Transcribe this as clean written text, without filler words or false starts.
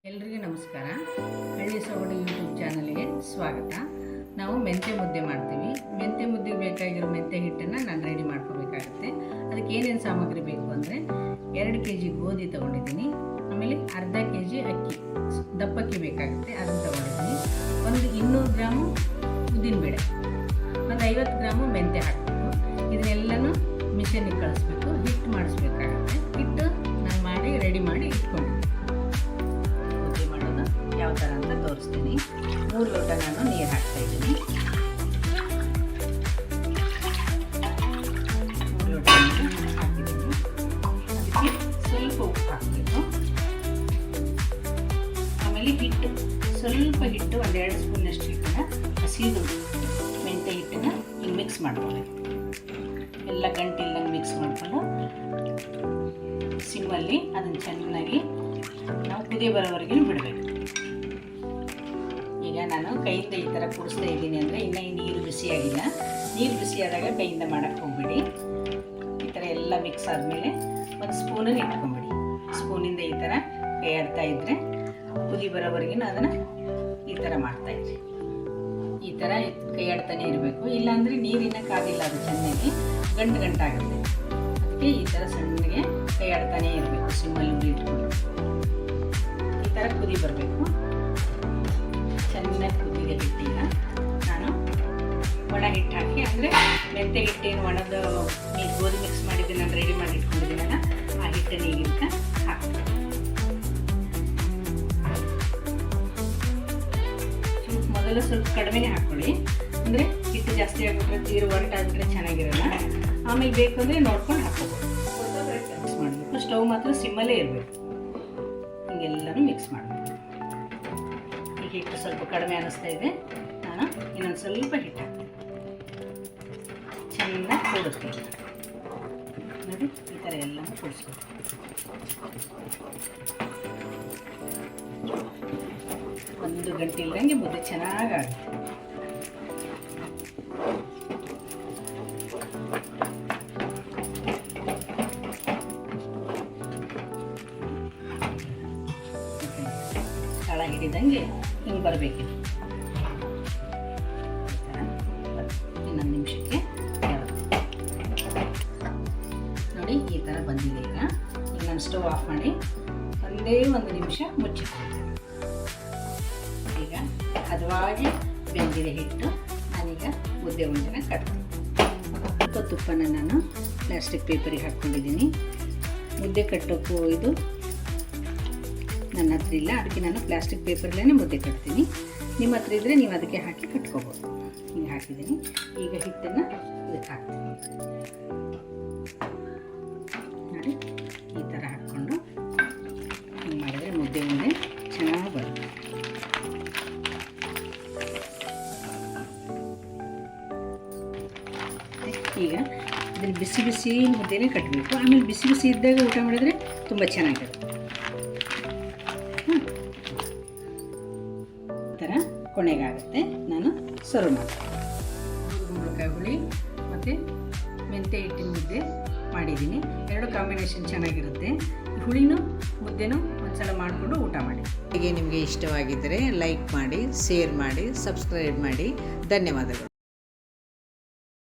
ಎಲ್ರಿಗೂ ನಮಸ್ಕಾರ. ಹಳ್ಳಿ ಸೊಗಡು ಯೂಟ್ಯೂಬ್ ಚಾನಲ್ಗೆ ಸ್ವಾಗತ. ನಾವು ಮೆಂತ್ಯ ಮುದ್ದೆ ಮಾಡ್ತೀವಿ. ಮೆಂತ್ಯ ಮುದ್ದೆಗೆ ಬೇಕಾಗಿರೋ ಮೆಂತ್ಯ ಹಿಟ್ಟನ್ನು ನಾನು ರೆಡಿ ಮಾಡ್ಕೋಬೇಕಾಗುತ್ತೆ. ಅದಕ್ಕೆ ಏನೇನು ಸಾಮಗ್ರಿ ಬೇಕು ಅಂದರೆ 2 kg ಗೋಧಿ ತೊಗೊಂಡಿದ್ದೀನಿ, ಆಮೇಲೆ ಅರ್ಧ kg ಅಕ್ಕಿ, ದಪ್ಪಕ್ಕಿ ಬೇಕಾಗುತ್ತೆ, ಅದನ್ನು ತೊಗೊಂಡಿದ್ದೀನಿ. ಒಂದು 200 ಗ್ರಾಮು ಉದ್ದಿನಬೇಳೆ, ಒಂದು 50 ಗ್ರಾಮು ಮೆಂತ್ಯ ಹಾಕಬೇಕು. ಇದನ್ನೆಲ್ಲನೂ ಮಿಷನಿಗೆ ಕಳಿಸ್ಬೇಕು, ಹಿಟ್ಟು ಮಾಡಿಸ್ಬೇಕಾಗುತ್ತೆ. ಹಿಟ್ಟು ನಾನು ಮಾಡಿ ರೆಡಿ ಮಾಡಿ ಇಟ್ಕೊಂಡಿದ್ದೀನಿ. ಯಾವ ಥರ ಅಂತ ತೋರಿಸ್ತೀನಿ. 3 ಲೋಟ ನಾನು ನೀರು ಹಾಕ್ತಾ ಇದ್ದೀನಿ. 3 ಲೋಟ ನೀರು ಹಾಕಿದ್ದೀನಿ. ಅದಕ್ಕೆ ಸ್ವಲ್ಪ ಉಪ್ಪು ಹಾಕಬೇಕು. ಆಮೇಲೆ ಹಿಟ್ಟು, ಸ್ವಲ್ಪ ಹಿಟ್ಟು, 1-2 ಸ್ಪೂನಷ್ಟು ಹಿಟ್ಟನ್ನು, ಹಸಿದು ಮೆಂತ್ಯ ಹಿಟ್ಟನ್ನು ಹಿಂಗೆ ಮಿಕ್ಸ್ ಮಾಡ್ಕೊಬೇಕು. ಎಲ್ಲ ಗಂಟಿಲ್ದಂಗೆ ಮಿಕ್ಸ್ ಮಾಡಿಕೊಂಡು ಸಿಮ್ಮಲ್ಲಿ ಅದನ್ನು ಚೆನ್ನಾಗಿ ನಾವು ಕುದಿ ಬರೋವರೆಗೂ ಬಿಡಬೇಕು. ಈಗ ನಾನು ಕೈಯಿಂದ ಈ ಥರ ಕೂಡಿಸ್ತಾ ಇದ್ದೀನಿ ಅಂದರೆ ಇನ್ನೂ ನೀರು ಬಿಸಿಯಾಗಿಲ್ಲ. ನೀರು ಬಿಸಿಯಾದಾಗ ಕೈಯಿಂದ ಮಾಡೋಕ್ಕೆ ಹೋಗ್ಬಿಡಿ. ಈ ಥರ ಎಲ್ಲ ಮಿಕ್ಸ್ ಆದಮೇಲೆ ಒಂದು ಸ್ಪೂನನ್ನು ಇಟ್ಕೊಂಬಿಡಿ. ಸ್ಪೂನಿಂದ ಈ ಥರ ಕೈ ಆಡ್ತಾ ಇದ್ದರೆ ಕುದಿ ಬರೋವರೆಗೂ ಅದನ್ನು ಈ ಥರ ಮಾಡ್ತಾಯಿದ್ರಿ. ಈ ಥರ ಕೈ ಆಡ್ತಾನೆ ಇರಬೇಕು. ಇಲ್ಲಾಂದರೆ ನೀರಿನ ಕಾದಿಲ್ಲ, ಅದು ಚೆನ್ನಾಗಿ ಗಂಟಾಗುತ್ತೆ. ಅದಕ್ಕೆ ಈ ಥರ ಸಣ್ಣಗೆ ಕೈ ಆಡ್ತಾನೆ ಇರಬೇಕು. ಸಿಮ್ಮಲ್ಲಿ ಇಟ್ಕೊಂಡು ಈ ಥರ ಕುದಿ ಬರಬೇಕು. ಚೆನ್ನಾಗಿ ಕುದಿದ ಹಿಟ್ಟಿನ ನಾನು ಒಣ ಹಿಟ್ಟು ಹಾಕಿ, ಅಂದರೆ ಮೆಂತ್ಯ ಹಿಟ್ಟೇನು ಒಣದ ನೀವು ಗೋಧಿ ಮಿಕ್ಸ್ ಮಾಡಿದ್ದು ನಾನು ರೆಡಿ ಮಾಡಿ ಇಟ್ಕೊಂಡಿದ್ದೀನಲ್ಲ, ಆ ಹಿಟ್ಟನ್ನು ಈಗಿಂತ ಹಾಕ್ತೀನಿ. ಮೊದಲು ಸ್ವಲ್ಪ ಕಡಿಮೆನೇ ಹಾಕ್ಕೊಳ್ಳಿ, ಅಂದರೆ ಹಿಟ್ಟು ಜಾಸ್ತಿ ಆಗಿಬಿಟ್ರೆ ತೀರು ಒರಟಾಗಿದ್ರೆ ಚೆನ್ನಾಗಿರಲ್ಲ. ಆಮೇಲೆ ಬೇಕು ಅಂದರೆ ನೋಡ್ಕೊಂಡು ಹಾಕ್ಕೋಬೋದು. ಮಿಕ್ಸ್ ಮಾಡಬೇಕು. ಸ್ಟವ್ ಮಾತ್ರ ಸಿಮ್ಮಲ್ಲೇ ಇರಬೇಕು. ಹಿಂಗೆಲ್ಲನೂ ಮಿಕ್ಸ್ ಮಾಡಬೇಕು. ಈ ಹಿಟ್ಟು ಸ್ವಲ್ಪ ಕಡಿಮೆ ಅನ್ನಿಸ್ತಾ ಇದೆ, ನಾನು ಇನ್ನೊಂದು ಸ್ವಲ್ಪ ಹಿಟ್ಟು ಹಾಕ್ತೀನಿ. ಚೆನ್ನಾಗಿ ಕೂಡಿಸ್ತೀನಿ ನೋಡಿ. ಈ ಥರ ಎಲ್ಲನೂ ಕೂಡಿಸ್ಬೇಕು. ಒಂದು ಗಂಟೆ ಇಲ್ಲದಂಗೆ ಮುದ್ದೆ ಚೆನ್ನಾಗಾಗುತ್ತೆ. ತಳ ಹಿಡಿದಂಗೆ ಹಿಂಗೆ ಬರಬೇಕಿದೆ. ಇನ್ನೊಂದು ನಿಮಿಷಕ್ಕೆ ನೋಡಿ, ಈ ಥರ ಬಂದಿದೆ. ಈಗ ನಾನು ಸ್ಟವ್ ಆಫ್ ಮಾಡಿ ಒಂದೇ 1 ನಿಮಿಷ ಮುಚ್ಚಿಡ್ತೀನಿ. ಈಗ ಹದವಾಗಿ ಬೆಂದಿದೆ ಹಿಟ್ಟು. ನಾನೀಗ ಮುದ್ದೆ ಉಂಡೆನ ಕಟ್ತೀನಿ. ಸ್ವಲ್ಪ ತುಪ್ಪನ ನಾನು ಪ್ಲಾಸ್ಟಿಕ್ ಪೇಪರಿಗೆ ಹಾಕ್ಕೊಂಡಿದ್ದೀನಿ. ಮುದ್ದೆ ಕಟ್ಟೋಕ್ಕೂ ಇದು ನನ್ನ ಹತ್ರ ಇಲ್ಲ, ಅದಕ್ಕೆ ನಾನು ಪ್ಲಾಸ್ಟಿಕ್ ಪೇಪರ್ಲೇ ಮುದ್ದೆ ಕಟ್ತೀನಿ. ನಿಮ್ಮ ಹತ್ರ ಇದ್ದರೆ ನೀವು ಅದಕ್ಕೆ ಹಾಕಿ ಕಟ್ಕೋಬೋದು. ಹಿಂಗೆ ಹಾಕಿದ್ದೀನಿ. ಈಗ ಹಿಟ್ಟನ್ನು ಇದಕ್ಕೆ ಹಾಕ್ತೀನಿ ನೋಡಿ. ಈ ಥರ ಹಾಕ್ಕೊಂಡು ಹಿಂಗೆ ಮಾಡಿದ್ರೆ ಮುದ್ದೆ ಉಂಡೆ ಚೆನ್ನಾಗಿ ಬರುತ್ತೆ. ಈಗ ಇದನ್ನು ಬಿಸಿ ಬಿಸಿ ಮುದ್ದೆನೇ ಕಟ್ಟಬೇಕು. ಆಮೇಲೆ ಬಿಸಿ ಬಿಸಿ ಇದ್ದಾಗ ಊಟ ಮಾಡಿದರೆ ತುಂಬ ಚೆನ್ನಾಗಿರುತ್ತೆ. ಥರ ಕೊನೆಗಾಗುತ್ತೆ. ನಾನು ಸರ್ವ್ ಮಾಡ್ತೀನಿ. ಕುಂಬಳಕಾಯಿ ಹುಳಿ ಮತ್ತು ಮೆಂತ್ಯ ಹಿಟ್ಟಿನ ಮುದ್ದೆ ಮಾಡಿದ್ದೀನಿ. 2 ಕಾಂಬಿನೇಷನ್ ಚೆನ್ನಾಗಿರುತ್ತೆ. ಹುಳಿನೂ ಮುದ್ದೆನೂ ಒಂದ್ಸಲ ಮಾಡಿಕೊಂಡು ಊಟ ಮಾಡಿ. ಹೀಗೆ ನಿಮಗೆ ಇಷ್ಟವಾಗಿದ್ದರೆ ಲೈಕ್ ಮಾಡಿ, ಶೇರ್ ಮಾಡಿ, ಸಬ್ಸ್ಕ್ರೈಬ್ ಮಾಡಿ. ಧನ್ಯವಾದಗಳು.